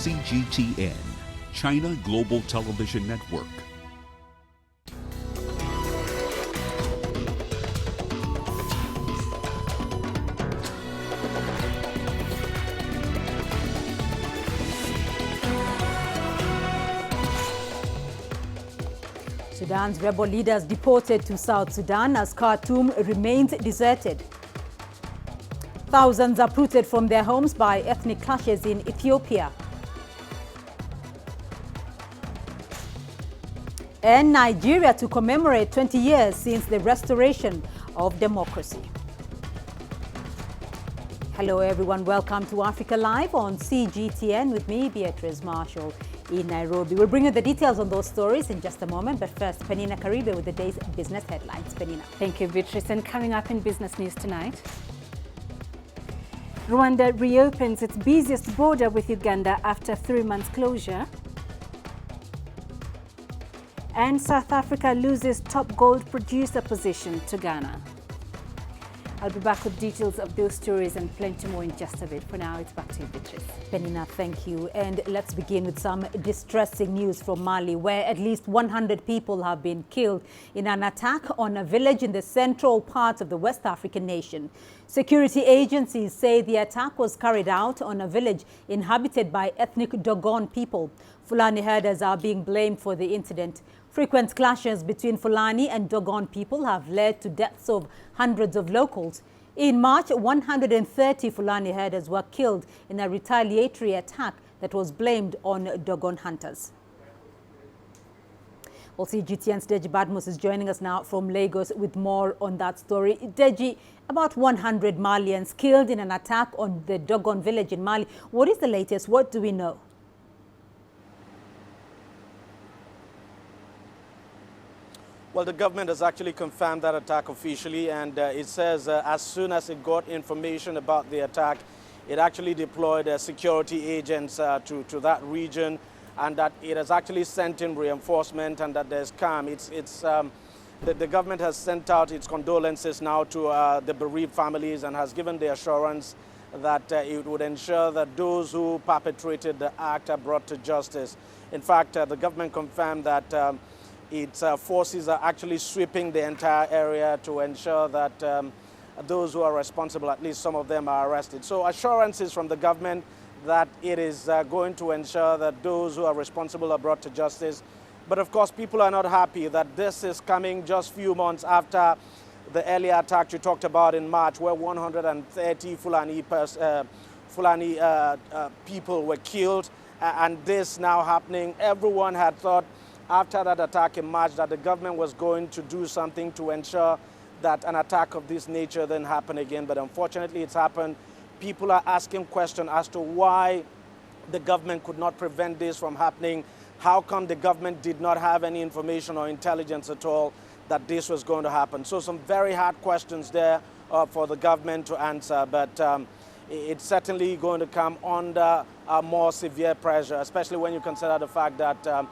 CGTN, China Global Television Network. Sudan's rebel leaders deported to South Sudan as Khartoum remains deserted. Thousands uprooted from their homes by ethnic clashes in Ethiopia. And Nigeria to commemorate 20 years since the restoration of democracy. Hello everyone, welcome to Africa Live on CGTN with me, Beatrice Marshall in Nairobi. We'll bring you the details on those stories in just a moment, but first, Penina Karibe with the day's business headlines. Penina. Thank you, Beatrice. And coming up in business news tonight, Rwanda reopens its busiest border with Uganda after 3 months closure. And South Africa loses top gold producer position to Ghana. I'll be back with details of those stories and plenty more in just a bit. For now, it's back to you, Beatrice. Penina, thank you. And let's begin with some distressing news from Mali, where at least 100 people have been killed in an attack on a village in the central part of the West African nation. Security agencies say the attack was carried out on a village inhabited by ethnic Dogon people. Fulani herders are being blamed for the incident. Frequent clashes between Fulani and Dogon people have led to deaths of hundreds of locals. In March, 130 Fulani herders were killed in a retaliatory attack that was blamed on Dogon hunters. Well, CGTN's Deji Badmus is joining us now from Lagos with more on that story. Deji, about 100 Malians killed in an attack on the Dogon village in Mali. What is the latest? What do we know? Well, the government has actually confirmed that attack officially, and it says as soon as it got information about the attack, it actually deployed security agents to that region, and that it has actually sent in reinforcement and that there's calm. The government has sent out its condolences now to the bereaved families and has given the assurance that it would ensure that those who perpetrated the act are brought to justice. In fact, the government confirmed that its forces are actually sweeping the entire area to ensure that those who are responsible, at least some of them, are arrested. So assurances from the government that it is going to ensure that those who are responsible are brought to justice. But of course, people are not happy that this is coming just a few months after the earlier attack you talked about in March, where 130 Fulani people were killed, and this now happening. Everyone had thought after that attack in March that the government was going to do something to ensure that an attack of this nature then happen again. But unfortunately, it's happened. People are asking questions as to why the government could not prevent this from happening. How come the government did not have any information or intelligence at all that this was going to happen? So some very hard questions there for the government to answer. But it's certainly going to come under more severe pressure, especially when you consider the fact that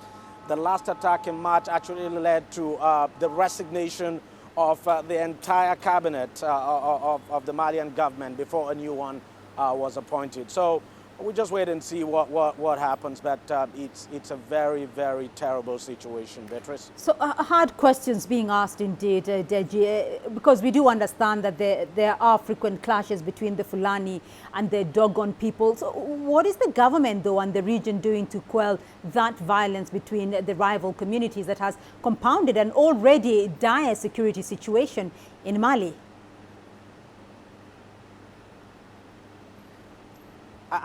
the last attack in March actually led to the resignation of the entire cabinet of the Malian government before a new one was appointed. So we just wait and see what happens, but it's a very, very terrible situation, Beatrice. So hard questions being asked indeed, Deji, because we do understand that there are frequent clashes between the Fulani and the Dogon people. So what is the government, though, and the region doing to quell that violence between the rival communities that has compounded an already dire security situation in Mali?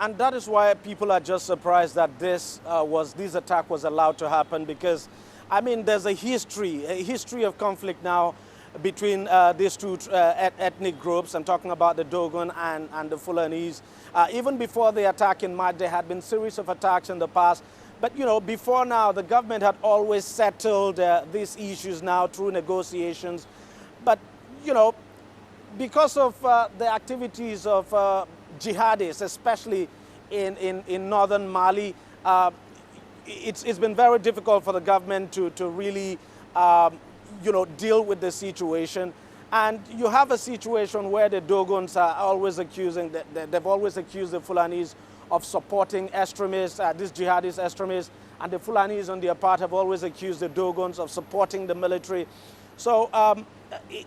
And that is why people are just surprised that this attack was allowed to happen, because, I mean, there's a history of conflict now between these two ethnic groups. I'm talking about the Dogon and the Fulanese. Even before the attack in March, there had been a series of attacks in the past. But, you know, before now, the government had always settled these issues now through negotiations. But, you know, because of the activities of jihadists, especially in northern Mali, it's been very difficult for the government to really, deal with the situation. And you have a situation where the Dogons are always accusing, they've always accused the Fulanis of supporting extremists, these jihadist extremists, and the Fulanis on their part have always accused the Dogons of supporting the military. So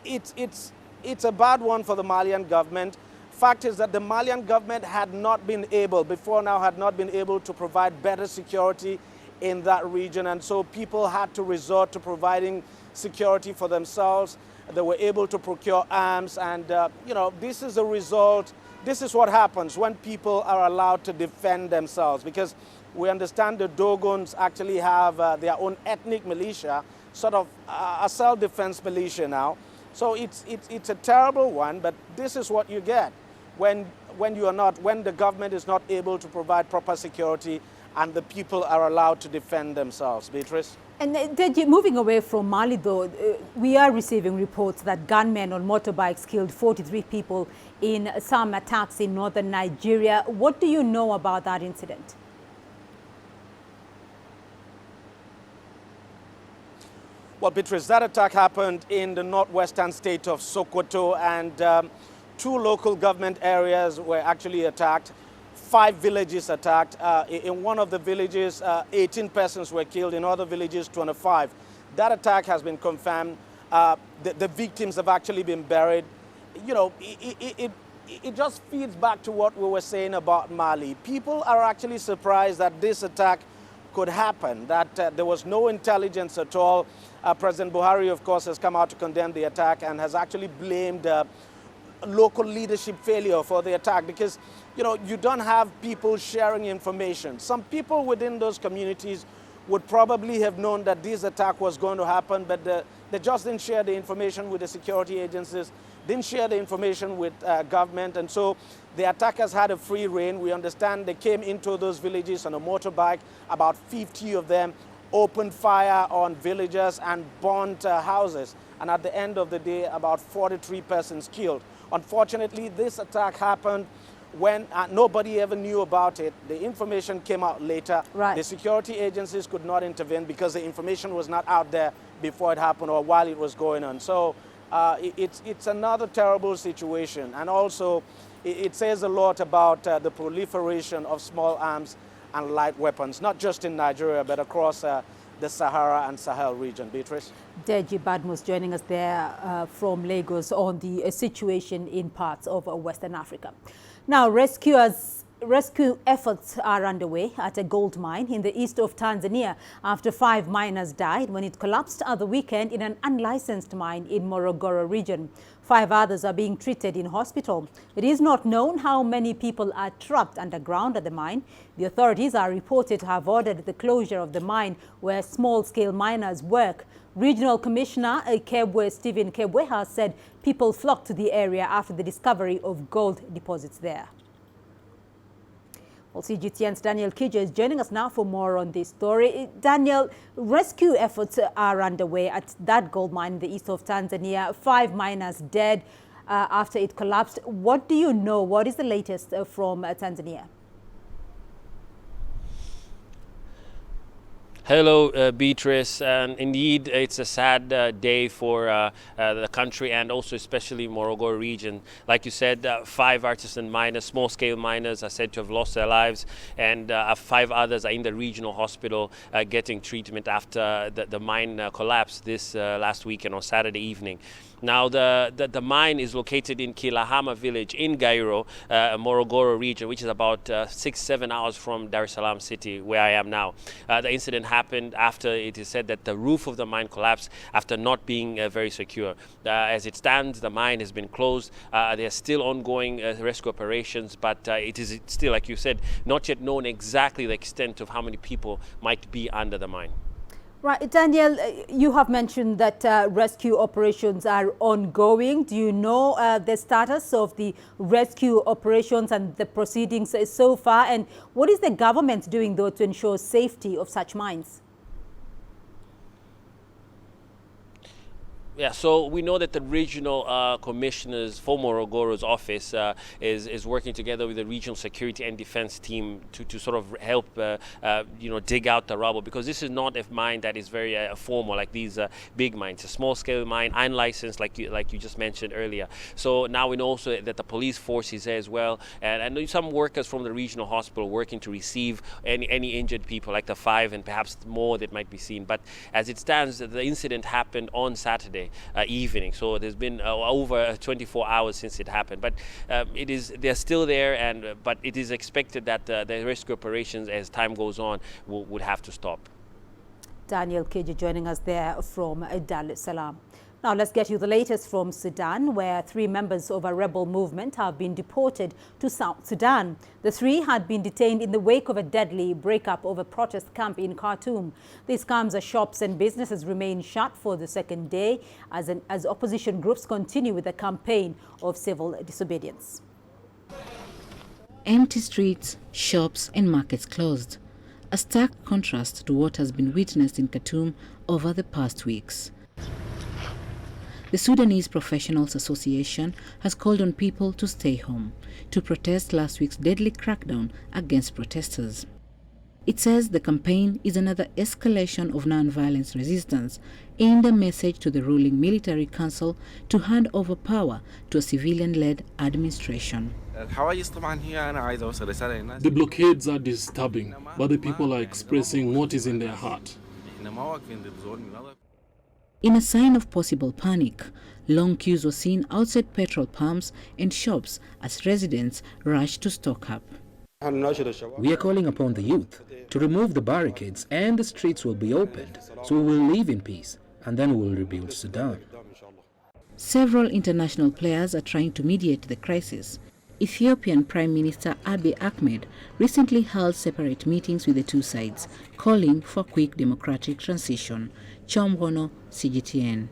it's a bad one for the Malian government. Fact is that the Malian government had not been able to provide better security in that region, and so people had to resort to providing security for themselves. They were able to procure arms, and you know, this is a result. This is what happens when people are allowed to defend themselves, because we understand the Dogons actually have their own ethnic militia, sort of a self-defense militia now. So it's a terrible one, but this is what you get when the government is not able to provide proper security and the people are allowed to defend themselves. Beatrice? And moving away from Mali, though, we are receiving reports that gunmen on motorbikes killed 43 people in some attacks in northern Nigeria. What do you know about that incident? Well, Beatrice, that attack happened in the northwestern state of Sokoto, and 2 local government areas were actually attacked. 5 villages attacked. In one of the villages, 18 persons were killed. In other villages, 25. That attack has been confirmed. The victims have actually been buried. You know, it just feeds back to what we were saying about Mali. People are actually surprised that this attack could happen, that there was no intelligence at all. President Buhari, of course, has come out to condemn the attack and has actually blamed local leadership failure for the attack, because you know, you don't have people sharing information. Some people within those communities would probably have known that this attack was going to happen, but they just didn't share the information with the security agencies, didn't share the information with government, and so the attackers had a free rein. We understand they came into those villages on a motorbike, about 50 of them, opened fire on villagers and burnt houses, and at the end of the day, about 43 persons killed. Unfortunately, this attack happened when nobody ever knew about it. The information came out later. Right. The security agencies could not intervene because the information was not out there before it happened or while it was going on. So it's another terrible situation. And also, it says a lot about the proliferation of small arms and light weapons, not just in Nigeria, but across the Sahara and Sahel region. Beatrice? Deji Badmus joining us there from Lagos on the situation in parts of Western Africa. Now, rescue efforts are underway at a gold mine in the east of Tanzania after 5 miners died when it collapsed at the weekend in an unlicensed mine in Morogoro region. 5 others are being treated in hospital. It is not known how many people are trapped underground at the mine. The authorities are reported to have ordered the closure of the mine where small-scale miners work. Regional Commissioner Stephen Kebwe has said people flocked to the area after the discovery of gold deposits there. Well, CGTN's Daniel Kija is joining us now for more on this story. Daniel, rescue efforts are underway at that gold mine in the east of Tanzania. 5 miners dead after it collapsed. What do you know? What is the latest from Tanzania? Hello, Beatrice. And indeed, it's a sad day for the country and also especially Morogoro region. Like you said, 5 artisan miners, small-scale miners, are said to have lost their lives, and 5 others are in the regional hospital getting treatment after the mine collapsed this last weekend on Saturday evening. Now, the mine is located in Kilahama village in Gairo, Morogoro region, which is about 6-7 hours from Dar es Salaam city, where I am now. The incident happened after it is said that the roof of the mine collapsed after not being very secure. As it stands, the mine has been closed. There are still ongoing rescue operations, but it is still, like you said, not yet known exactly the extent of how many people might be under the mine. Right, Daniel, you have mentioned that rescue operations are ongoing. Do you know the status of the rescue operations and the proceedings so far? And what is the government doing, though, to ensure safety of such mines? Yeah, so we know that the regional commissioners for Morogoro's office is working together with the regional security and defense team to sort of help dig out the rubble, because this is not a mine that is very formal like these big mines. It's a small scale mine, unlicensed, like you just mentioned earlier. So now we know also that the police force is there as well, and I know some workers from the regional hospital working to receive any injured people, like the 5 and perhaps more that might be seen. But as it stands, the incident happened on Saturday evening, so there's been over 24 hours since it happened. But they're still there, but it is expected that the rescue operations, as time goes on, would have to stop. Daniel Keji joining us there from Dar es Salaam. Now let's get you the latest from Sudan, where 3 members of a rebel movement have been deported to South Sudan. The 3 had been detained in the wake of a deadly breakup of a protest camp in Khartoum. This comes as shops and businesses remain shut for the second day as opposition groups continue with the campaign of civil disobedience. Empty streets, shops and markets closed. A stark contrast to what has been witnessed in Khartoum over the past weeks. The Sudanese Professionals Association has called on people to stay home to protest last week's deadly crackdown against protesters. It says the campaign is another escalation of non-violence resistance and a message to the ruling military council to hand over power to a civilian-led administration. The blockades are disturbing, but the people are expressing what is in their heart. In a sign of possible panic, long queues were seen outside petrol pumps and shops as residents rushed to stock up. We are calling upon the youth to remove the barricades, and the streets will be opened, so we will live in peace, and then we will rebuild Sudan. Several international players are trying to mediate the crisis. Ethiopian Prime Minister Abiy Ahmed recently held separate meetings with the two sides, calling for quick democratic transition. Chomwono, CGTN.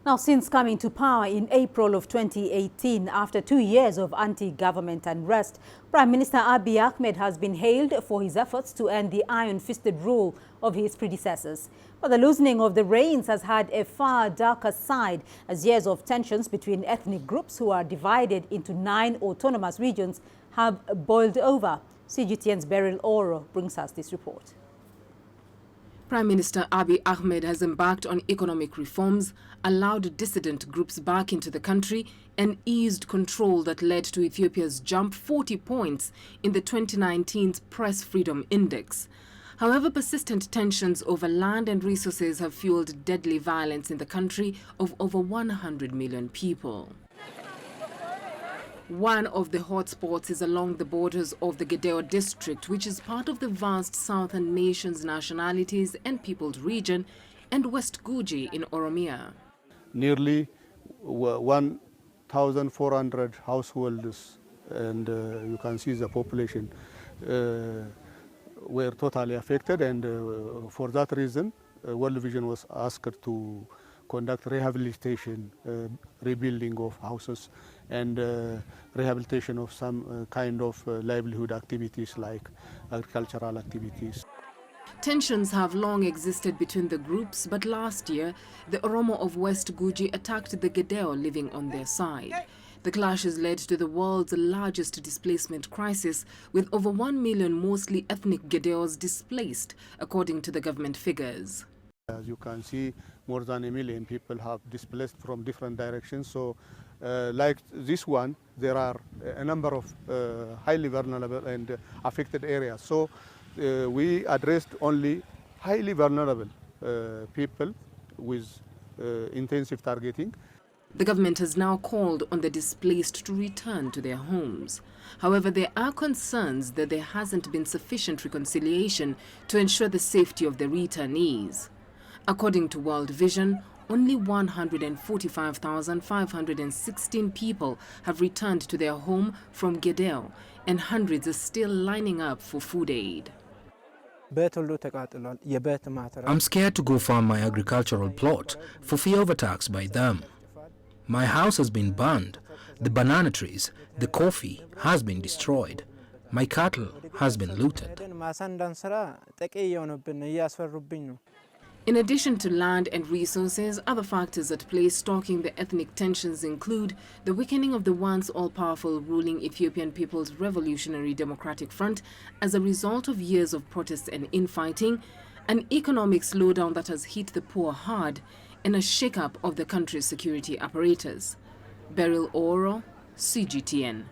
Now, since coming to power in April of 2018, after 2 years of anti-government unrest, Prime Minister Abiy Ahmed has been hailed for his efforts to end the iron-fisted rule of his predecessors. But the loosening of the reins has had a far darker side, as years of tensions between ethnic groups who are divided into 9 autonomous regions have boiled over. CGTN's Beryl Oro brings us this report. Prime Minister Abiy Ahmed has embarked on economic reforms, allowed dissident groups back into the country, and eased control that led to Ethiopia's jump 40 points in the 2019 Press Freedom Index. However, persistent tensions over land and resources have fueled deadly violence in the country of over 100 million people. One of the hotspots is along the borders of the Gedeo district, which is part of the vast southern nation's nationalities and peoples region, and West Guji in Oromia. Nearly 1,400 households, and you can see the population were totally affected, and for that reason, World Vision was asked to conduct rehabilitation, rebuilding of houses, and rehabilitation of some kind of livelihood activities like agricultural activities. Tensions have long existed between the groups, but last year, the Oromo of West Guji attacked the Gedeo living on their side. The clashes led to the world's largest displacement crisis, with over 1 million mostly ethnic Gedeos displaced, according to the government figures. As you can see, more than 1 million people have displaced from different directions. So, like this one, there are a number of highly vulnerable and affected areas. So, we addressed only highly vulnerable people with intensive targeting. The government has now called on the displaced to return to their homes. However, there are concerns that there hasn't been sufficient reconciliation to ensure the safety of the returnees. According to World Vision, only 145,516 people have returned to their home from Gedeo, and hundreds are still lining up for food aid. I'm scared to go farm my agricultural plot for fear of attacks by them. My house has been burned, the banana trees, the coffee has been destroyed, my cattle has been looted. In addition to land and resources, other factors at play stoking the ethnic tensions include the weakening of the once all-powerful ruling Ethiopian People's Revolutionary Democratic Front as a result of years of protests and infighting, an economic slowdown that has hit the poor hard, and a shake-up of the country's security apparatus. Beryl Oro, CGTN.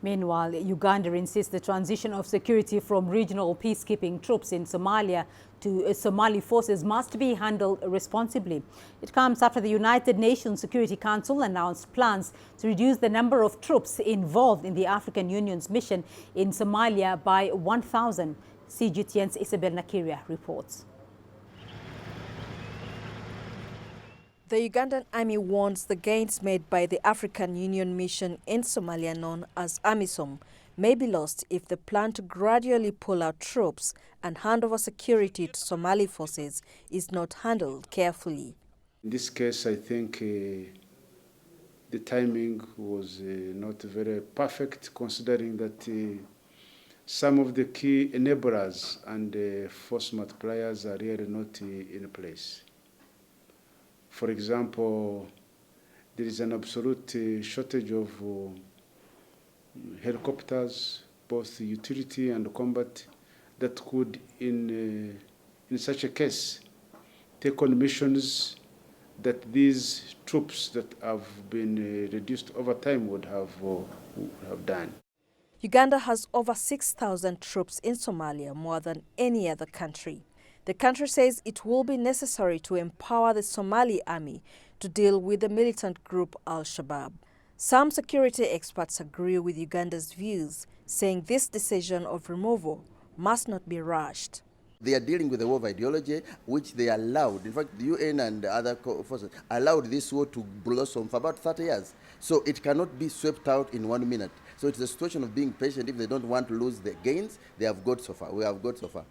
Meanwhile, Uganda insists the transition of security from regional peacekeeping troops in Somalia to Somali forces must be handled responsibly. It comes after the United Nations Security Council announced plans to reduce the number of troops involved in the African Union's mission in Somalia by 1,000. CGTN's Isabel Nakiria reports. The Ugandan army warns the gains made by the African Union mission in Somalia, known as AMISOM, may be lost if the plan to gradually pull out troops and hand over security to Somali forces is not handled carefully. In this case, I think the timing was not very perfect, considering that some of the key enablers and force multipliers are really not in place. For example, there is an absolute shortage of helicopters, both utility and combat, that could, in such a case, take on missions that these troops that have been reduced over time would have done. Uganda has over 6,000 troops in Somalia, more than any other country. The country says it will be necessary to empower the Somali army to deal with the militant group Al-Shabaab. Some security experts agree with Uganda's views, saying this decision of removal must not be rushed. They are dealing with a war of ideology, which they allowed. In fact, the UN and other forces allowed this war to blossom for about 30 years. So it cannot be swept out in 1 minute. So it's a situation of being patient. If they don't want to lose the gains, they have got so far. We have got so far.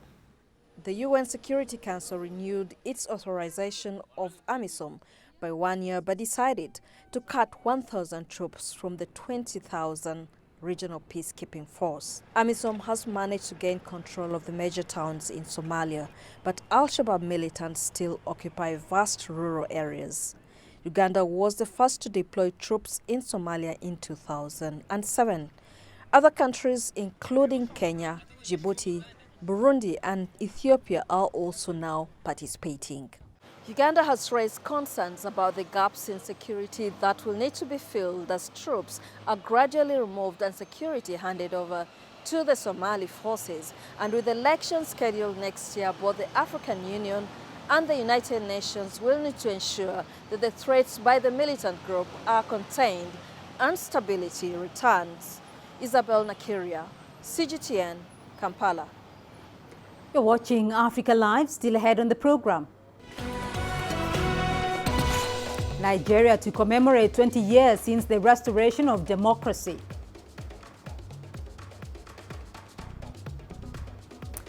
The UN Security Council renewed its authorization of AMISOM by 1 year, but decided to cut 1,000 troops from the 20,000 regional peacekeeping force. AMISOM has managed to gain control of the major towns in Somalia, but Al-Shabaab militants still occupy vast rural areas. Uganda was the first to deploy troops in Somalia in 2007. Other countries, including Kenya, Djibouti, Burundi and Ethiopia, are also now participating. Uganda has raised concerns about the gaps in security that will need to be filled as troops are gradually removed and security handed over to the Somali forces. And with elections scheduled next year, both the African Union and the United Nations will need to ensure that the threats by the militant group are contained and stability returns. Isabel Nakiria, CGTN, Kampala. You're watching Africa Live, still ahead on the program. Nigeria to commemorate 20 years since the restoration of democracy.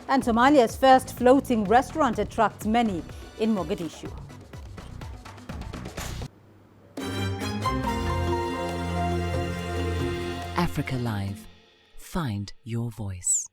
And Somalia's first floating restaurant attracts many in Mogadishu. Africa Live. Find your voice.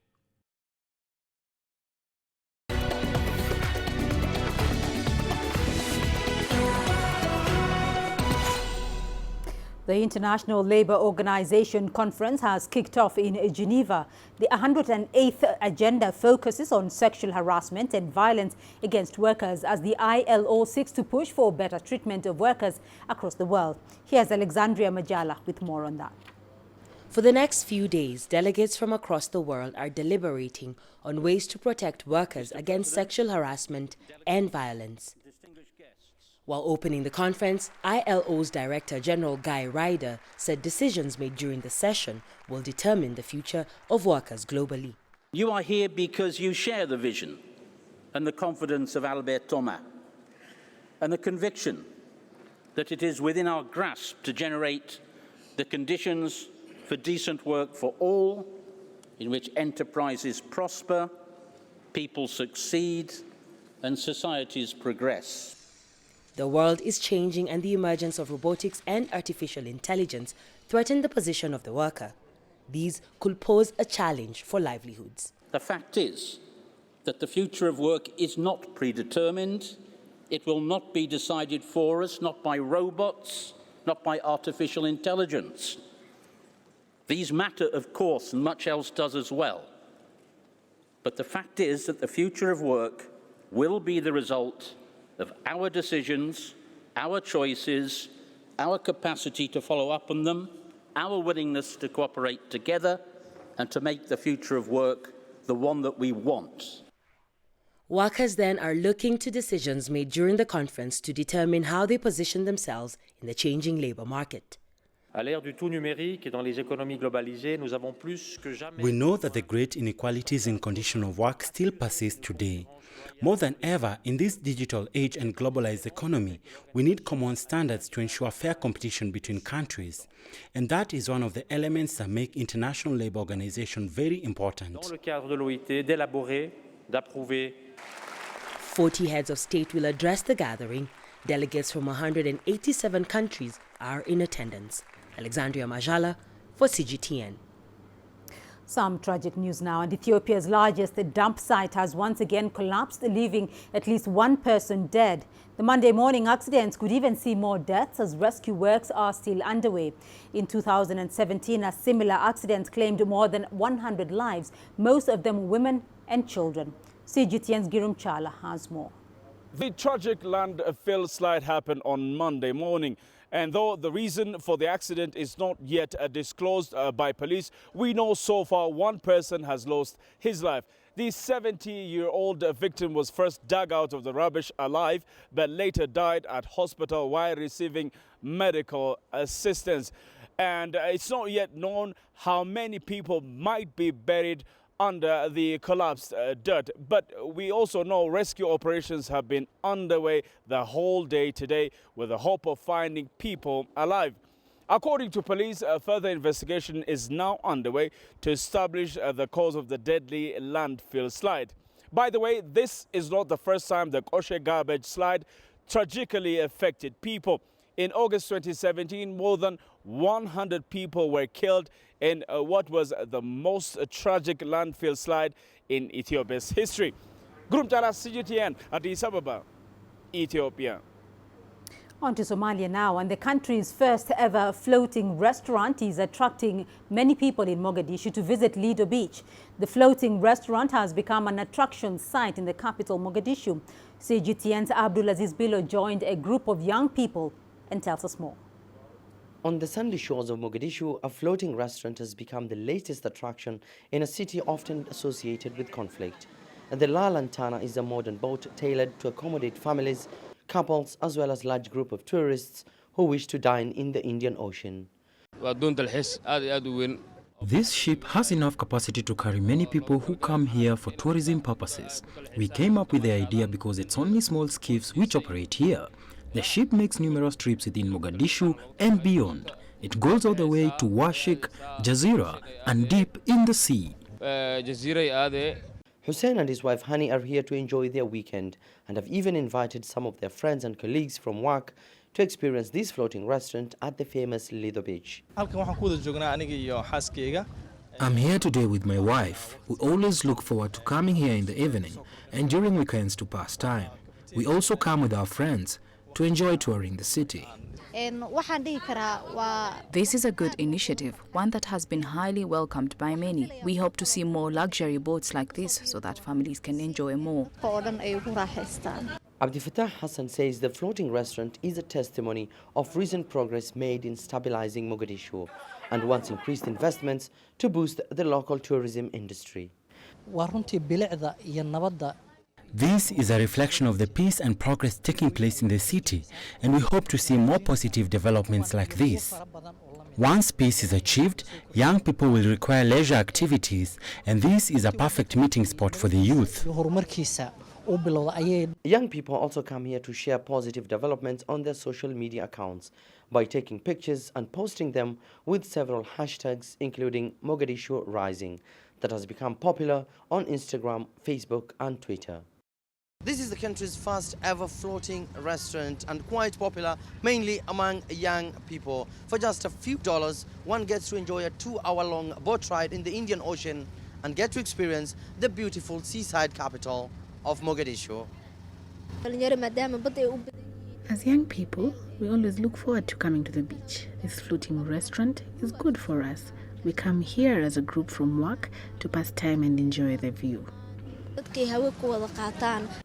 The International Labour Organization conference has kicked off in Geneva. The 108th agenda focuses on sexual harassment and violence against workers as the ILO seeks to push for better treatment of workers across the world. Here's Alexandria Majala with more on that. For the next few days, delegates from across the world are deliberating on ways to protect workers against sexual harassment and violence. While opening the conference, ILO's Director General Guy Ryder said decisions made during the session will determine the future of workers globally. You are here because you share the vision and the confidence of Albert Thomas and the conviction that it is within our grasp to generate the conditions for decent work for all, in which enterprises prosper, people succeed, and societies progress. The world is changing, and the emergence of robotics and artificial intelligence threaten the position of the worker. These could pose a challenge for livelihoods. The fact is that the future of work is not predetermined. It will not be decided for us, not by robots, not by artificial intelligence. These matter, of course, and much else does as well. But the fact is that the future of work will be the result of our decisions, our choices, our capacity to follow up on them, our willingness to cooperate together and to make the future of work the one that we want. Workers then are looking to decisions made during the conference to determine how they position themselves in the changing labour market. À l'ère du tout numérique et dans les économies globalisées, nous avons plus que jamais. We know that the great inequalities in conditions of work still persist today. More than ever, in this digital age and globalized economy, we need common standards to ensure fair competition between countries. And that is one of the elements that make International Labour Organization very important. Dans le cadre de l'OIT, d'élaborer, d'approuver. 40 heads of state will address the gathering. Delegates from 187 countries are in attendance. Alexandria Majala for CGTN. Some tragic news now, and Ethiopia's largest dump site has once again collapsed, leaving at least one person dead. The Monday morning accidents could even see more deaths as rescue works are still underway. In 2017, a similar accident claimed more than 100 lives, most of them women and children. CGTN's Girum Chala has more. The tragic landfill slide happened on Monday morning. And though the reason for the accident is not yet disclosed by police, we know so far one person has lost his life. The 70-year-old victim was first dug out of the rubbish alive, but later died at hospital while receiving medical assistance. And it's not yet known how many people might be buried under the collapsed dirt. But we also know rescue operations have been underway the whole day today with the hope of finding people alive. According to police, a further investigation is now underway to establish the cause of the deadly landfill slide. By the way, this is not the first time the Koshe garbage slide tragically affected people. In August 2017, more than 100 people were killed in what was the most tragic landfill slide in Ethiopia's history. Gurumtala CGTN, Addis Ababa, Ethiopia. On to Somalia now, and the country's first ever floating restaurant is attracting many people in Mogadishu to visit Lido Beach. The floating restaurant has become an attraction site in the capital, Mogadishu. CGTN's Abdulaziz Bilo joined a group of young people and tells us more. On the sandy shores of Mogadishu, a floating restaurant has become the latest attraction in a city often associated with conflict. And the La Lantana is a modern boat tailored to accommodate families, couples, as well as large group of tourists who wish to dine in the Indian Ocean. This ship has enough capacity to carry many people who come here for tourism purposes. We came up with the idea because it's only small skiffs which operate here. The ship makes numerous trips within Mogadishu and beyond. It goes all the way to Washik, Jazeera, and deep in the sea. Hussein and his wife Hani are here to enjoy their weekend and have even invited some of their friends and colleagues from work to experience this floating restaurant at the famous Lido Beach. I'm here today with my wife. We always look forward to coming here in the evening and during weekends to pass time. We also come with our friends to enjoy touring the city. This is a good initiative, one that has been highly welcomed by many. We hope to see more luxury boats like this so that families can enjoy more. Abdi Fattah Hassan says the floating restaurant is a testimony of recent progress made in stabilizing Mogadishu and wants increased investments to boost the local tourism industry. This is a reflection of the peace and progress taking place in the city, and we hope to see more positive developments like this. Once peace is achieved, young people will require leisure activities, and this is a perfect meeting spot for the youth. Young people also come here to share positive developments on their social media accounts by taking pictures and posting them with several hashtags, including Mogadishu Rising, that has become popular on Instagram, Facebook, and Twitter. This is the country's first ever floating restaurant and quite popular mainly among young people. For just a few dollars, one gets to enjoy a 2-hour-long boat ride in the Indian Ocean and get to experience the beautiful seaside capital of Mogadishu. As young people, we always look forward to coming to the beach. This floating restaurant is good for us. We come here as a group from work to pass time and enjoy the view.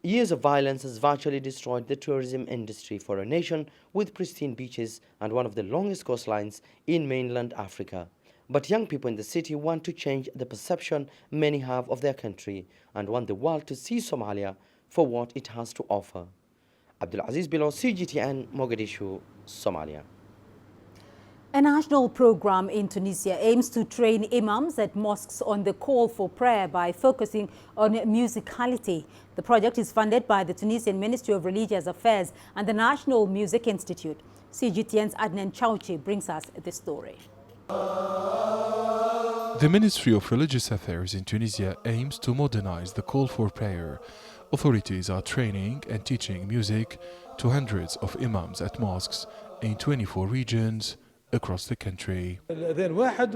Years of violence has virtually destroyed the tourism industry for a nation with pristine beaches and one of the longest coastlines in mainland Africa. But young people in the city want to change the perception many have of their country and want the world to see Somalia for what it has to offer. Abdulaziz Bilo, CGTN, Mogadishu, Somalia. A national program in Tunisia aims to train imams at mosques on the call for prayer by focusing on musicality. The project is funded by the Tunisian Ministry of Religious Affairs and the National Music Institute. CGTN's Adnan Chauchi brings us this story. The Ministry of Religious Affairs in Tunisia aims to modernize the call for prayer. Authorities are training and teaching music to hundreds of imams at mosques in 24 regions across the country. The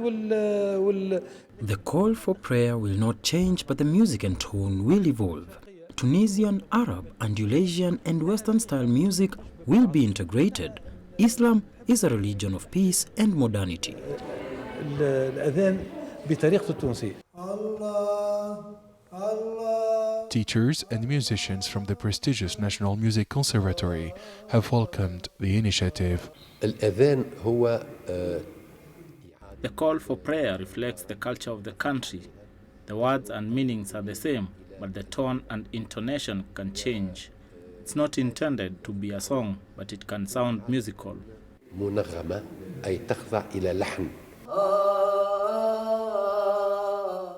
call for prayer will not change, but the music and tone will evolve. Tunisian, Arab, Andalusian and Western-style music will be integrated. Islam is a religion of peace and modernity. Teachers and musicians from the prestigious National Music Conservatory have welcomed the initiative. The call for prayer reflects the culture of the country. The words and meanings are the same, but the tone and intonation can change. It's not intended to be a song, but it can sound musical.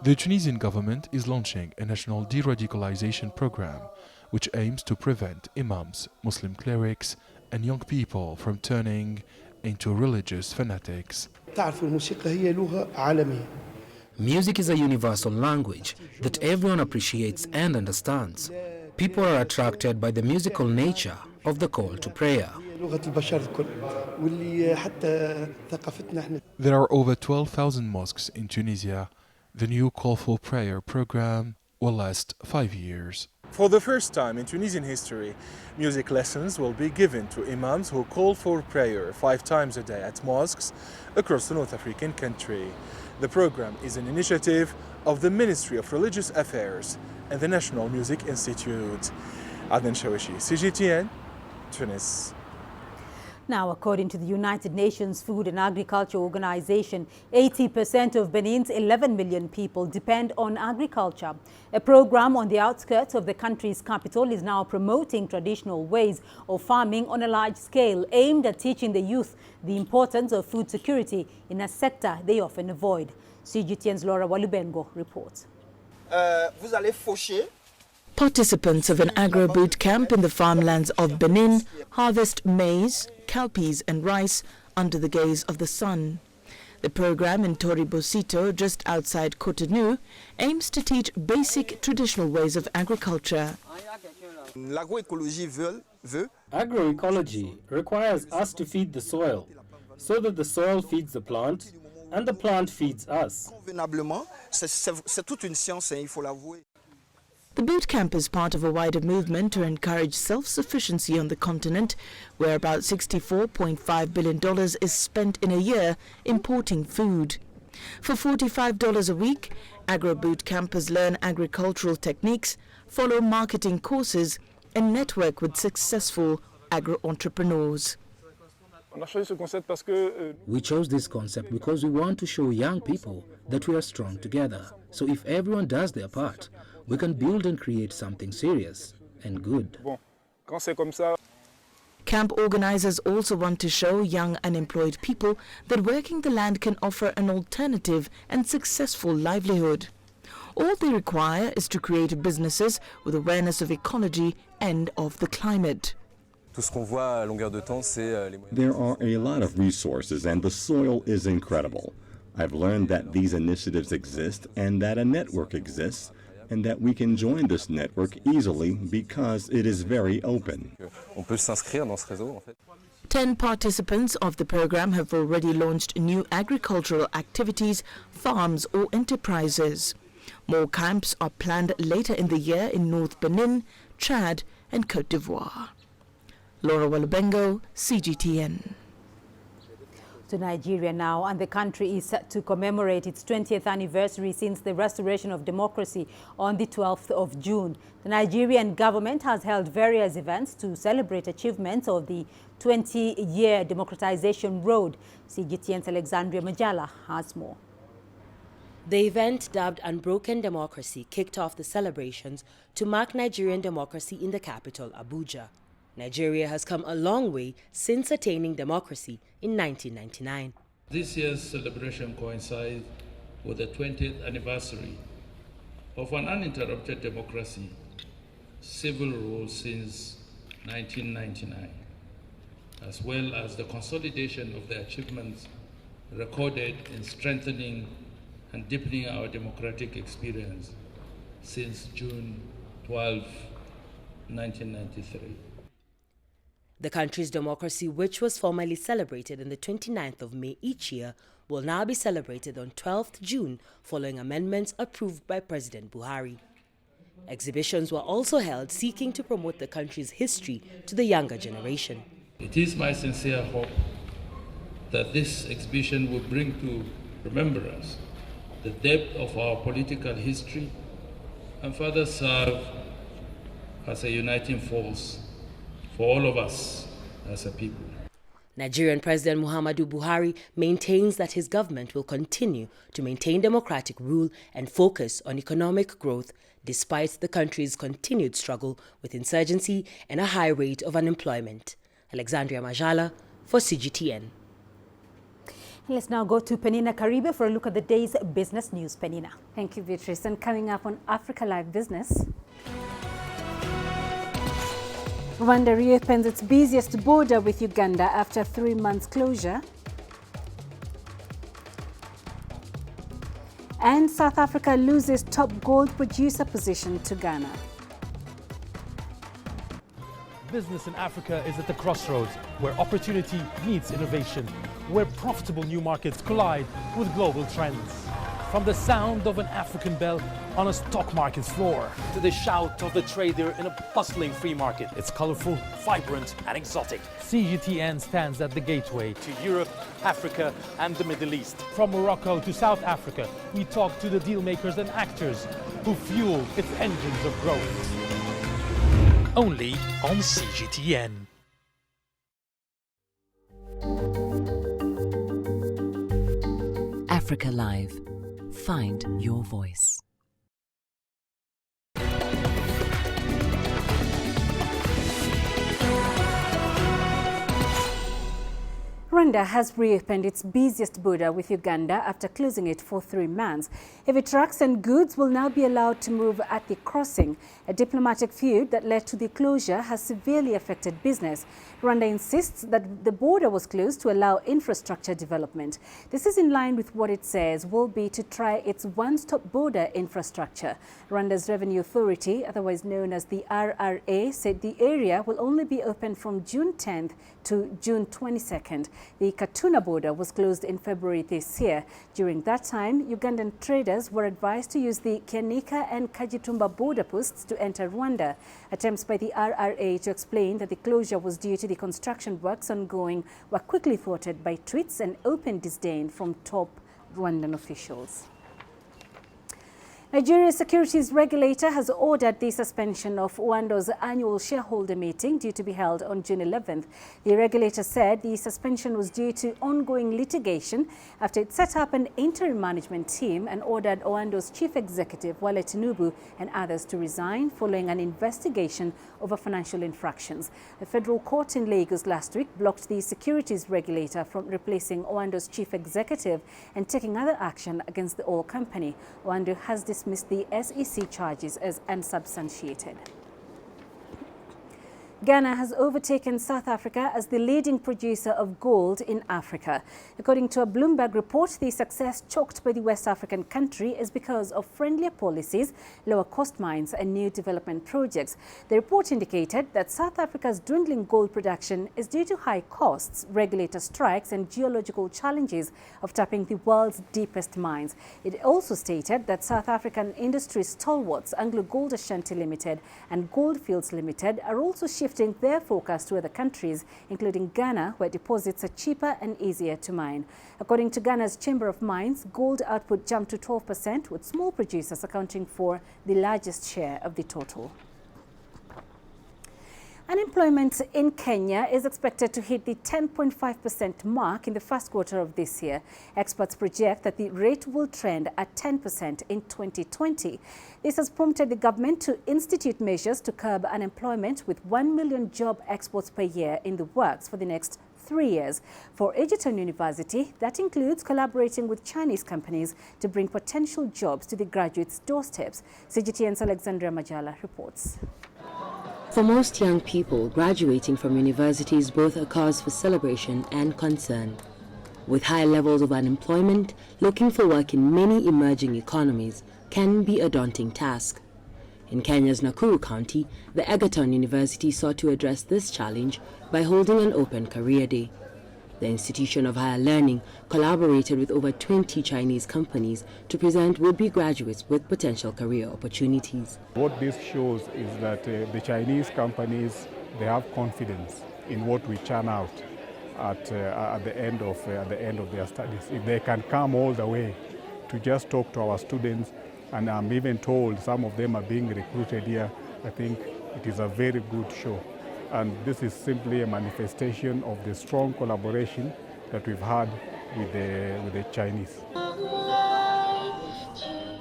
The Tunisian government is launching a national de-radicalization program which aims to prevent imams, Muslim clerics and young people from turning into religious fanatics. Music is a universal language that everyone appreciates and understands. People are attracted by the musical nature of the call to prayer. There are over 12,000 mosques in Tunisia. The new Call for Prayer program will last 5 years. For the first time in Tunisian history, music lessons will be given to imams who call for prayer 5 times a day at mosques across the North African country. The program is an initiative of the Ministry of Religious Affairs and the National Music Institute. Adnan Shawishi, CGTN, Tunis. Now, according to the United Nations Food and Agriculture Organization, 80% of Benin's 11 million people depend on agriculture. A program on the outskirts of the country's capital is now promoting traditional ways of farming on a large scale, aimed at teaching the youth the importance of food security in a sector they often avoid. CGTN's Laura Walubengo reports. Vous allez faucher. Participants of an agro-boot camp in the farmlands of Benin harvest maize, cowpeas and rice under the gaze of the sun. The program in Toribosito, just outside Cotonou, aims to teach basic traditional ways of agriculture. Agroecology requires us to feed the soil, so that the soil feeds the plant and the plant feeds us. The boot camp is part of a wider movement to encourage self-sufficiency on the continent, where about $64.5 billion is spent in a year importing food. For $45 a week, agro-boot campers learn agricultural techniques, follow marketing courses, and network with successful agro-entrepreneurs. We chose this concept because we want to show young people that we are strong together. So if everyone does their part, we can build and create something serious and good. Camp organizers also want to show young unemployed people that working the land can offer an alternative and successful livelihood. All they require is to create businesses with awareness of ecology and of the climate. There are a lot of resources and the soil is incredible. I've learned that these initiatives exist and that a network exists, and that we can join this network easily because it is very open. 10 participants of the program have already launched new agricultural activities, farms or enterprises. More camps are planned later in the year in North Benin, Chad and Côte d'Ivoire. Laura Walubengo, CGTN. To Nigeria now, and the country is set to commemorate its 20th anniversary since the restoration of democracy on the 12th of June. The Nigerian government has held various events to celebrate achievements of the 20-year democratization road. CGTN's Alexandria Majala has more. The event, dubbed Unbroken Democracy, kicked off the celebrations to mark Nigerian democracy in the capital, Abuja. Nigeria has come a long way since attaining democracy in 1999. This year's celebration coincides with the 20th anniversary of an uninterrupted democracy, civil rule since 1999, as well as the consolidation of the achievements recorded in strengthening and deepening our democratic experience since June 12, 1993. The country's democracy, which was formally celebrated on the 29th of May each year, will now be celebrated on 12th June following amendments approved by President Buhari. Exhibitions were also held seeking to promote the country's history to the younger generation. It is my sincere hope that this exhibition will bring to remembrance the depth of our political history and further serve as a uniting force for all of us as a people. Nigerian President Muhammadu Buhari maintains that his government will continue to maintain democratic rule and focus on economic growth despite the country's continued struggle with insurgency and a high rate of unemployment. Alexandria Majala for CGTN. Let's now go to Penina Karibe for a look at the day's business news. Penina. Thank you, Beatrice. And coming up on Africa Live Business, Rwanda reopens its busiest border with Uganda after 3 months closure. And South Africa loses top gold producer position to Ghana. Business in Africa is at the crossroads, where opportunity meets innovation, where profitable new markets collide with global trends. From the sound of an African bell on a stock market's floor to the shout of the trader in a bustling free market. It's colorful, vibrant, and exotic. CGTN stands at the gateway to Europe, Africa, and the Middle East. From Morocco to South Africa, we talk to the deal makers and actors who fuel its engines of growth. Only on CGTN. Africa Live. Find your voice. Rwanda has reopened its busiest border with Uganda after closing it for 3 months. Heavy trucks and goods will now be allowed to move at the crossing. A diplomatic feud that led to the closure has severely affected business. Rwanda insists that the border was closed to allow infrastructure development. This is in line with what it says will be to try its one-stop border infrastructure. Rwanda's Revenue Authority, otherwise known as the RRA, said the area will only be open from June 10th to June 22nd. The Katuna border was closed in February this year. During that time, Ugandan traders were advised to use the Kianika and Kajitumba border posts to enter Rwanda. Attempts by the RRA to explain that the closure was due to the construction works ongoing were quickly thwarted by tweets and open disdain from top Rwandan officials. Nigeria's securities regulator has ordered the suspension of Oando's annual shareholder meeting due to be held on June 11th. The regulator said the suspension was due to ongoing litigation after it set up an interim management team and ordered Oando's chief executive, Wale Tinubu, and others to resign following an investigation over financial infractions. The federal court in Lagos last week blocked the securities regulator from replacing Oando's chief executive and taking other action against the oil company. Oando has dismissed the SEC charges as unsubstantiated. Ghana has overtaken South Africa as the leading producer of gold in Africa. According to a Bloomberg report, the success chalked by the West African country is because of friendlier policies, lower cost mines and new development projects. The report indicated that South Africa's dwindling gold production is due to high costs, regulator strikes and geological challenges of tapping the world's deepest mines. It also stated that South African industry stalwarts Anglo Gold Ashanti Limited and Goldfields Limited are also shifting their focus to other countries, including Ghana, where deposits are cheaper and easier to mine. According to Ghana's Chamber of Mines, gold output jumped to 12%, with small producers accounting for the largest share of the total. Unemployment in Kenya is expected to hit the 10.5% mark in the first quarter of this year. Experts project that the rate will trend at 10% in 2020. This has prompted the government to institute measures to curb unemployment, with 1 million job exports per year in the works for the next 3 years. For Egerton University, that includes collaborating with Chinese companies to bring potential jobs to the graduates' doorsteps. CGTN's Alexandra Majala reports. For most young people, graduating from university is both a cause for celebration and concern. With high levels of unemployment, looking for work in many emerging economies can be a daunting task. In Kenya's Nakuru County, the Egerton University sought to address this challenge by holding an open career day. The Institution of Higher Learning collaborated with over 20 Chinese companies to present would-be graduates with potential career opportunities. What this shows is that the Chinese companies, they have confidence in what we churn out at the end of their studies. If they can come all the way to just talk to our students, and I'm even told some of them are being recruited here, I think it is a very good show. And this is simply a manifestation of the strong collaboration that we've had with the Chinese.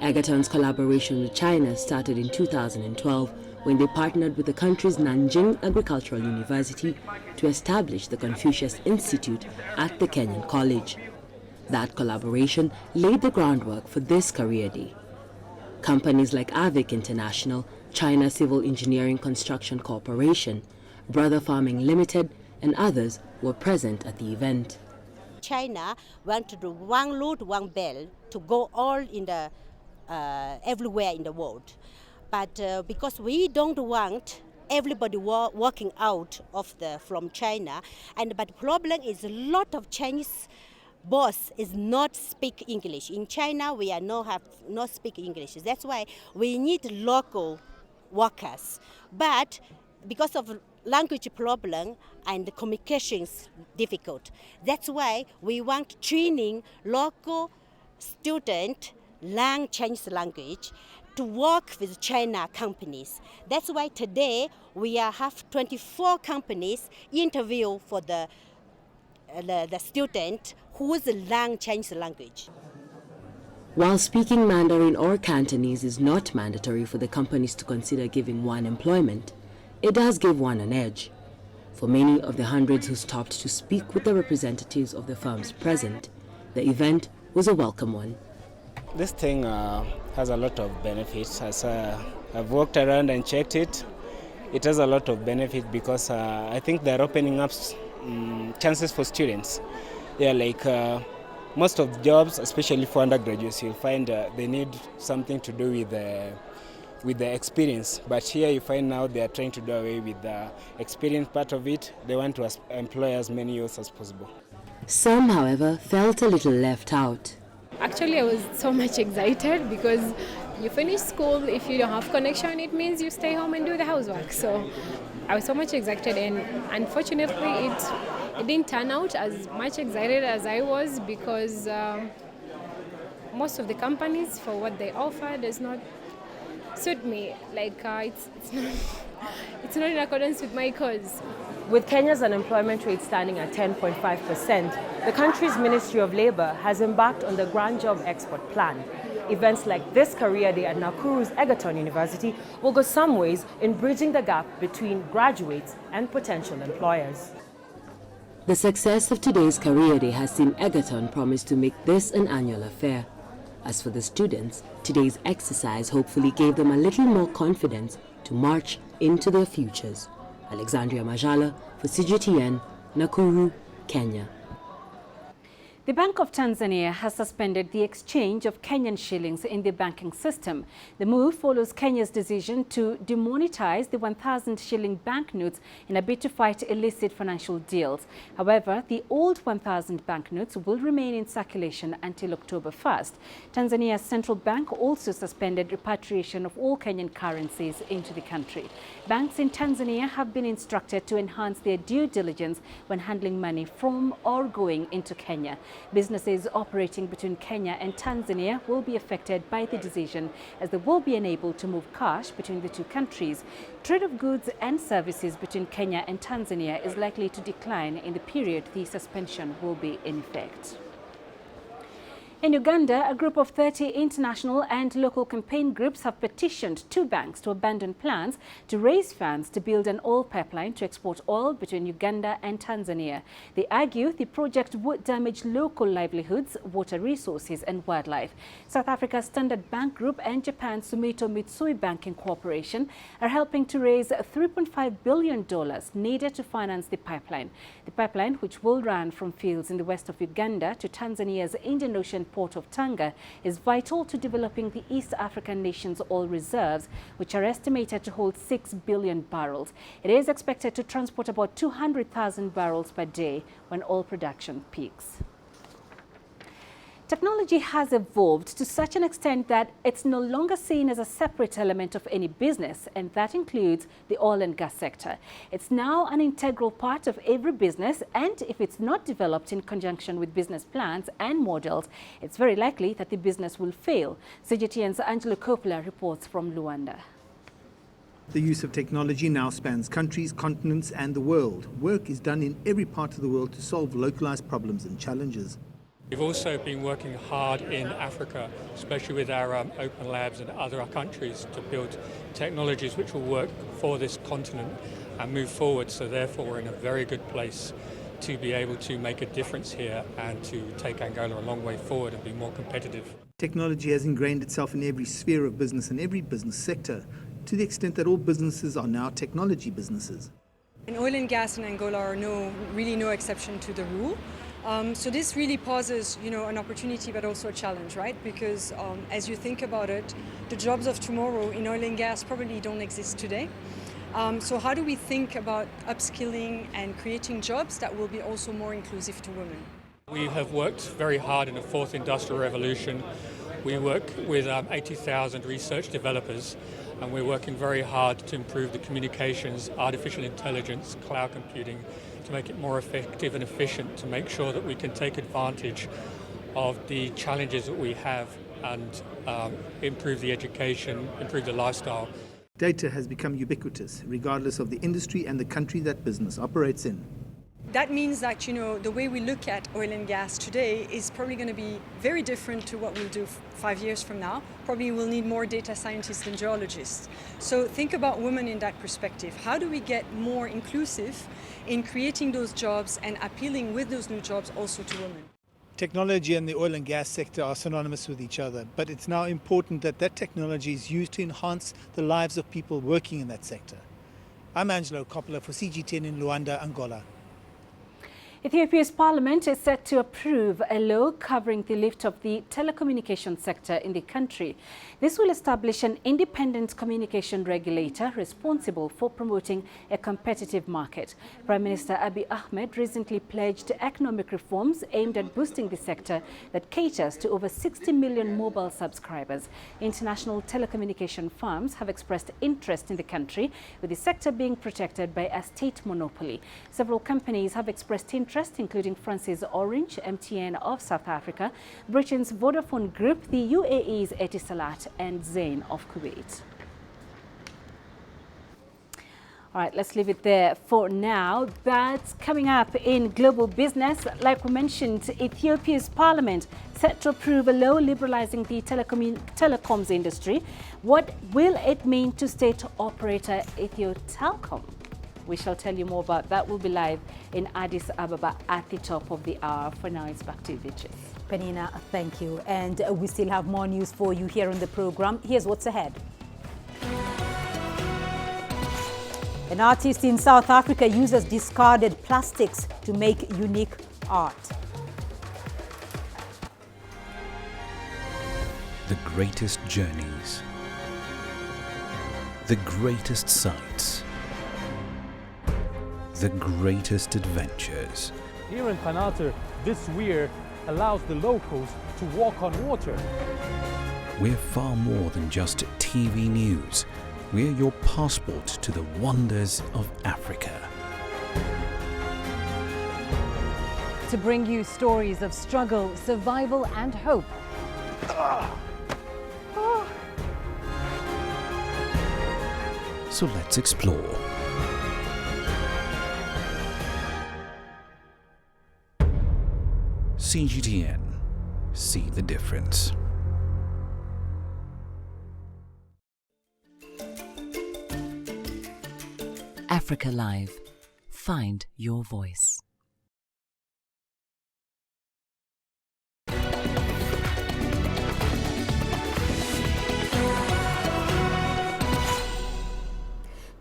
Egerton's collaboration with China started in 2012 when they partnered with the country's Nanjing Agricultural University to establish the Confucius Institute at the Kenyan College. That collaboration laid the groundwork for this career day. Companies like AVIC International, China Civil Engineering Construction Corporation, Brother Farming Limited and others were present at the event. China want to do one road, one belt to go all in the everywhere in the world. But because we don't want everybody walking out of from China, but the problem is a lot of Chinese boss is not speak English. In China, we are not speak English. That's why we need local workers. But because of language problem and the communications difficult. That's why we want training local student learn Chinese language to work with China companies. That's why today we have 24 companies interview for the student who learn Chinese language. While speaking Mandarin or Cantonese is not mandatory for the companies to consider giving one employment, it does give one an edge. For many of the hundreds who stopped to speak with the representatives of the firms present, the event was a welcome one. This thing has a lot of benefits. As I've walked around and checked it, it has a lot of benefit because I think they're opening up chances for students. Yeah, like most of jobs, especially for undergraduates, you'll find they need something to do with the experience. But here you find now they are trying to do away with the experience part of it. They want to employ as many youth as possible. Some, however, felt a little left out. Actually, I was so much excited because you finish school, if you don't have connection, it means you stay home and do the housework. So I was so much excited, and unfortunately it didn't turn out as much excited as I was because most of the companies, for what they offer, does not suit me. Like it's not in accordance with my cause. With Kenya's unemployment rate standing at 10.5%, the country's Ministry of Labour has embarked on the Grand Job Export Plan. Events like this career day at Nakuru's Egerton University will go some ways in bridging the gap between graduates and potential employers. The success of today's career day has seen Egerton promise to make this an annual affair. As for the students, today's exercise hopefully gave them a little more confidence to march into their futures. Alexandria Majala for CGTN, Nakuru, Kenya. The Bank of Tanzania has suspended the exchange of Kenyan shillings in the banking system. The move follows Kenya's decision to demonetize the 1,000 shilling banknotes in a bid to fight illicit financial deals. However, the old 1,000 banknotes will remain in circulation until October 1st. Tanzania's central bank also suspended repatriation of all Kenyan currencies into the country. Banks in Tanzania have been instructed to enhance their due diligence when handling money from or going into Kenya. Businesses operating between Kenya and Tanzania will be affected by the decision, as they will be unable to move cash between the two countries. Trade of goods and services between Kenya and Tanzania is likely to decline in the period the suspension will be in effect. In Uganda, a group of 30 international and local campaign groups have petitioned two banks to abandon plans to raise funds to build an oil pipeline to export oil between Uganda and Tanzania. They argue the project would damage local livelihoods, water resources and wildlife. South Africa's Standard Bank Group and Japan's Sumitomo Mitsui Banking Corporation are helping to raise $3.5 billion needed to finance the pipeline. The pipeline, which will run from fields in the west of Uganda to Tanzania's Indian Ocean port of Tanga, is vital to developing the East African nation's oil reserves, which are estimated to hold 6 billion barrels. It is expected to transport about 200,000 barrels per day when oil production peaks. Technology has evolved to such an extent that it's no longer seen as a separate element of any business, and that includes the oil and gas sector. It's now an integral part of every business, and if it's not developed in conjunction with business plans and models, it's very likely that the business will fail. CGTN's Angelo Coppola reports from Luanda. The use of technology now spans countries, continents, and the world. Work is done in every part of the world to solve localized problems and challenges. We've also been working hard in Africa, especially with our open labs and other countries, to build technologies which will work for this continent and move forward. So therefore we're in a very good place to be able to make a difference here and to take Angola a long way forward and be more competitive. Technology has ingrained itself in every sphere of business and every business sector, to the extent that all businesses are now technology businesses. And oil and gas in Angola are really no exception to the rule. So this really poses, an opportunity but also a challenge, right? Because as you think about it, the jobs of tomorrow in oil and gas probably don't exist today. So how do we think about upskilling and creating jobs that will be also more inclusive to women? We have worked very hard in the fourth industrial revolution. We work with 80,000 research developers, and we're working very hard to improve the communications, artificial intelligence, cloud computing, to make it more effective and efficient, to make sure that we can take advantage of the challenges that we have and improve the education, improve the lifestyle. Data has become ubiquitous, regardless of the industry and the country that business operates in. That means that, the way we look at oil and gas today is probably going to be very different to what we'll do 5 years from now. Probably we'll need more data scientists and geologists. So think about women in that perspective. How do we get more inclusive in creating those jobs and appealing with those new jobs also to women? Technology and the oil and gas sector are synonymous with each other, but it's now important that that technology is used to enhance the lives of people working in that sector. I'm Angelo Coppola for CGTN in Luanda, Angola. Ethiopia's parliament is set to approve a law covering the lift of the telecommunication sector in the country. This will establish an independent communication regulator responsible for promoting a competitive market. Prime Minister Abiy Ahmed recently pledged economic reforms aimed at boosting the sector that caters to over 60 million mobile subscribers. International telecommunication firms have expressed interest in the country, with the sector being protected by a state monopoly. Several companies have expressed interest, including France's Orange, MTN of South Africa, Britain's Vodafone Group, the UAE's Etisalat, and Zain of Kuwait. All right, let's leave it there for now. But coming up in global business, like we mentioned, Ethiopia's parliament set to approve a law liberalizing the telecoms industry. What will it mean to state operator Ethio Telecom? We shall tell you more about that. We'll be live in Addis Ababa at the top of the hour. For now, it's back to you, Beatrice. Penina, thank you. And we still have more news for you here on the program. Here's what's ahead. An artist in South Africa uses discarded plastics to make unique art. The greatest journeys, the greatest sights, the greatest adventures. Here in Qanater, this weir allows the locals to walk on water. We're far more than just TV news. We're your passport to the wonders of Africa. To bring you stories of struggle, survival and hope. So let's explore. CGTN. See the difference. Africa Live. Find your voice.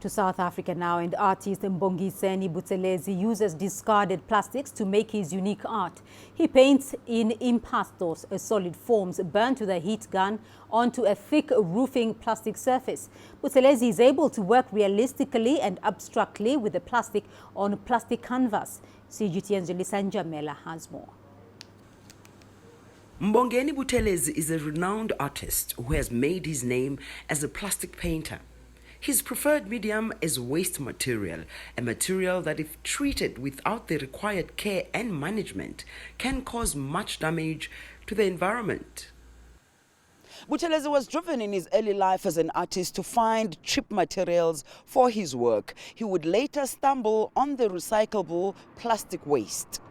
To South Africa now, and artist Mbongiseni Buthelezi uses discarded plastics to make his unique art. He paints in impastos, solid forms burnt with a heat gun onto a thick roofing plastic surface. Buthelezi is able to work realistically and abstractly with the plastic on plastic canvas. CGTN's Lisanja Mela has more. Mbongeni Buthelezi is a renowned artist who has made his name as a plastic painter. His preferred medium is waste material, a material that if treated without the required care and management can cause much damage to the environment. Buthelezi was driven in his early life as an artist to find cheap materials for his work. He would later stumble on the recyclable plastic waste.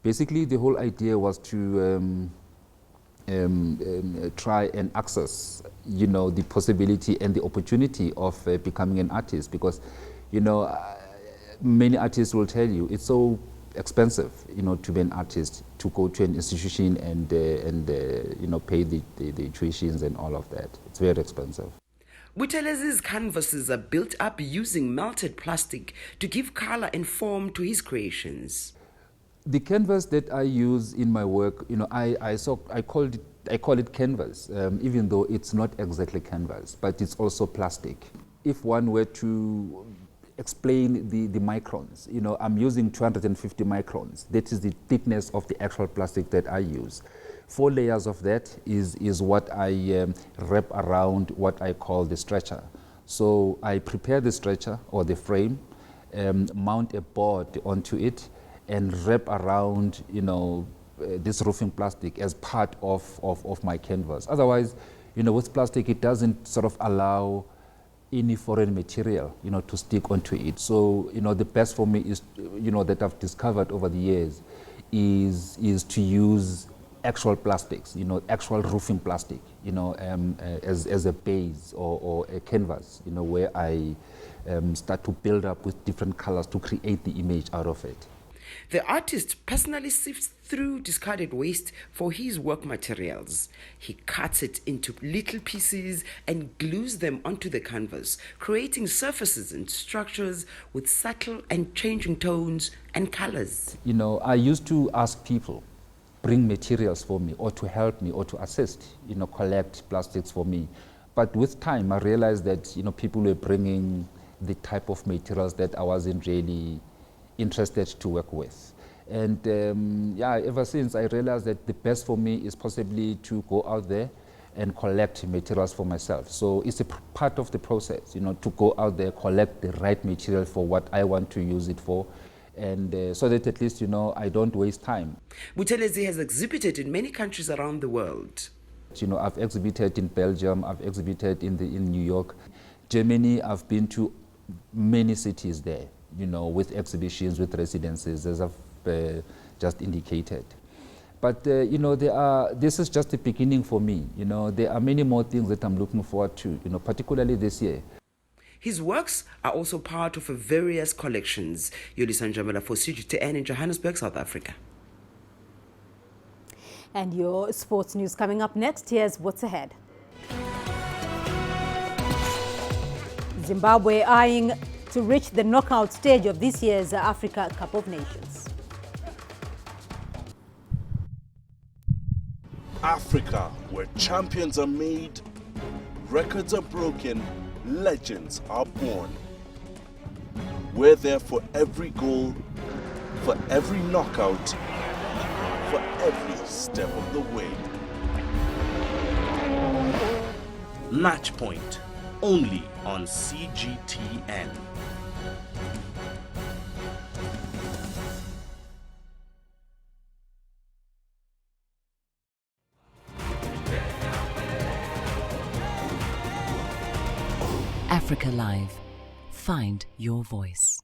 Basically, the whole idea was to try and access, the possibility and the opportunity of becoming an artist, because, many artists will tell you it's so expensive, to be an artist, to go to an institution and pay the tuitions and all of that. It's very expensive. Buthelezi's canvases are built up using melted plastic to give color and form to his creations. The canvas that I use in my work, I call it canvas, even though it's not exactly canvas, but it's also plastic. If one were to explain the microns, I'm using 250 microns. That is the thickness of the actual plastic that I use. 4 layers of that is what I wrap around what I call the stretcher. So I prepare the stretcher or the frame, mount a board onto it, and wrap around, this roofing plastic as part of my canvas. Otherwise, with plastic, it doesn't sort of allow any foreign material, to stick onto it. So, the best for me is, that I've discovered over the years is to use actual plastics, actual roofing plastic, as a base or a canvas, where I start to build up with different colors to create the image out of it. The artist personally sifts through discarded waste for his work materials. He cuts it into little pieces and glues them onto the canvas, creating surfaces and structures with subtle and changing tones and colors. I used to ask people, bring materials for me or to help me or to assist, collect plastics for me. But with time, I realized that, people were bringing the type of materials that I wasn't really interested to work with. And ever since I realized that the best for me is possibly to go out there and collect materials for myself. So it's a part of the process, to go out there, collect the right material for what I want to use it for, and so that at least, I don't waste time. Buthelezi has exhibited in many countries around the world. I've exhibited in Belgium, I've exhibited in New York. Germany, I've been to many cities there, with exhibitions, with residences, as I've just indicated. But, this is just the beginning for me. There are many more things that I'm looking forward to, particularly this year. His works are also part of various collections. Yolisanja Mela for CGTN in Johannesburg, South Africa. And your sports news coming up next. Here's what's ahead. Zimbabwe eyeing to reach the knockout stage of this year's Africa Cup of Nations. Africa, where champions are made, records are broken, legends are born. We're there for every goal, for every knockout, for every step of the way. Match Point, only on CGTN. Africa Live. Find your voice.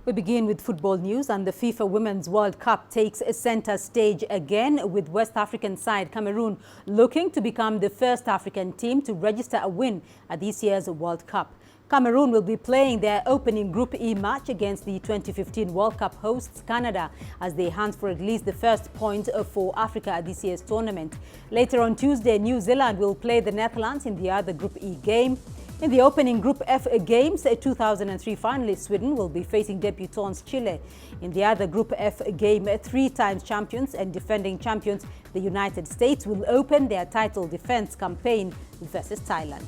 We begin with football news, and the FIFA Women's World Cup takes a center stage again, with West African side Cameroon looking to become the first African team to register a win at this year's World Cup. Cameroon will be playing their opening Group E match against the 2015 World Cup hosts Canada as they hunt for at least the first point for Africa at this year's tournament. Later on Tuesday, New Zealand will play the Netherlands in the other Group E game. In the opening Group F games, 2003 finalist Sweden will be facing debutants Chile. In the other Group F game, 3-time champions and defending champions, the United States, will open their title defense campaign versus Thailand.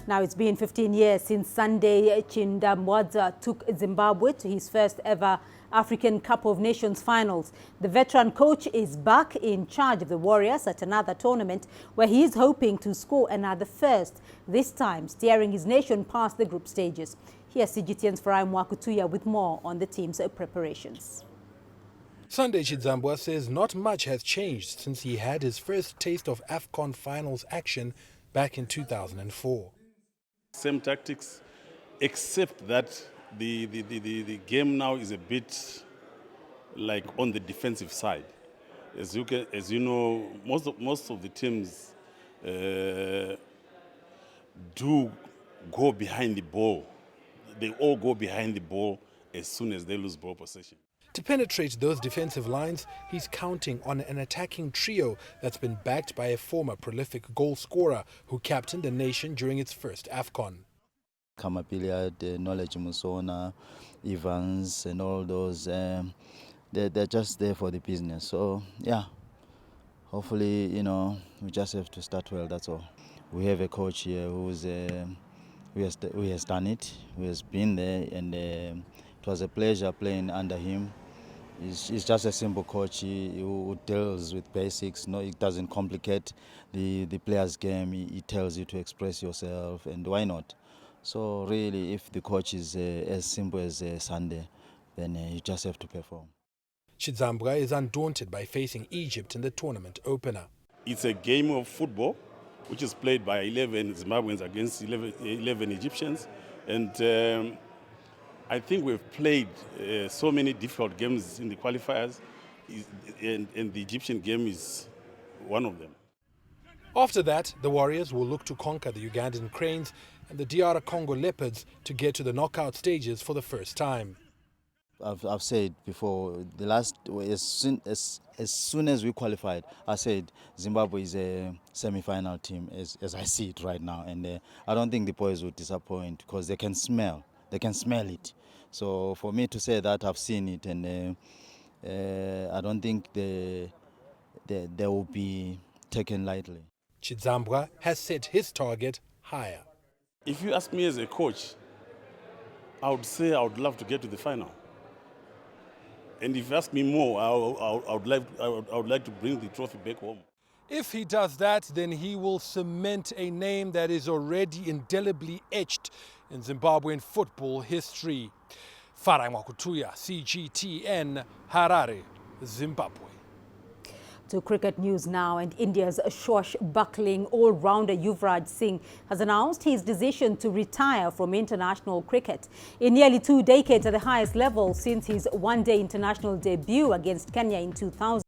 Now, it's been 15 years since Sunday Chindamwadza took Zimbabwe to his first ever African Cup of Nations finals. The veteran coach is back in charge of the Warriors at another tournament where he is hoping to score another first, this time steering his nation past the group stages. Here's CGTN's Farai Mwakutuya with more on the team's preparations. Sunday Chizambwa says not much has changed since he had his first taste of AFCON finals action back in 2004. Same tactics, except that the game now is a bit like on the defensive side. As you know, most of the teams do go behind the ball. They all go behind the ball as soon as they lose ball possession. To penetrate those defensive lines, he's counting on an attacking trio that's been backed by a former prolific goal scorer who captained the nation during its first AFCON. Kamapilia, Knowledge Musona, Evans and all those, they're just there for the business. So, yeah, hopefully, we just have to start well, that's all. We have a coach here who has done it, who has been there, and it was a pleasure playing under him. He's just a simple coach who deals with basics. No, it doesn't complicate the player's game. He tells you to express yourself, and why not? So really, if the coach is as simple as Sunday, then you just have to perform. Chizambwa is undaunted by facing Egypt in the tournament opener. It's a game of football, which is played by 11 Zimbabweans against 11 Egyptians, and I think we've played so many difficult games in the qualifiers, and the Egyptian game is one of them. After that, the Warriors will look to conquer the Ugandan Cranes and the DR Congo Leopards to get to the knockout stages for the first time. I've said before, as soon as we qualified, I said Zimbabwe is a semi-final team as I see it right now, and I don't think the boys will disappoint because they can smell it. So for me to say that I've seen it, and I don't think they will be taken lightly. Chizambwa has set his target higher. If you ask me as a coach, I would say I would love to get to the final. And if you ask me more, I would like to bring the trophy back home. If he does that, then he will cement a name that is already indelibly etched in Zimbabwean football history. Farai Mwakutuya, CGTN, Harare, Zimbabwe. To cricket news now, and India's swashbuckling all-rounder Yuvraj Singh has announced his decision to retire from international cricket. In nearly 2 decades at the highest level since his one-day international debut against Kenya in 2000.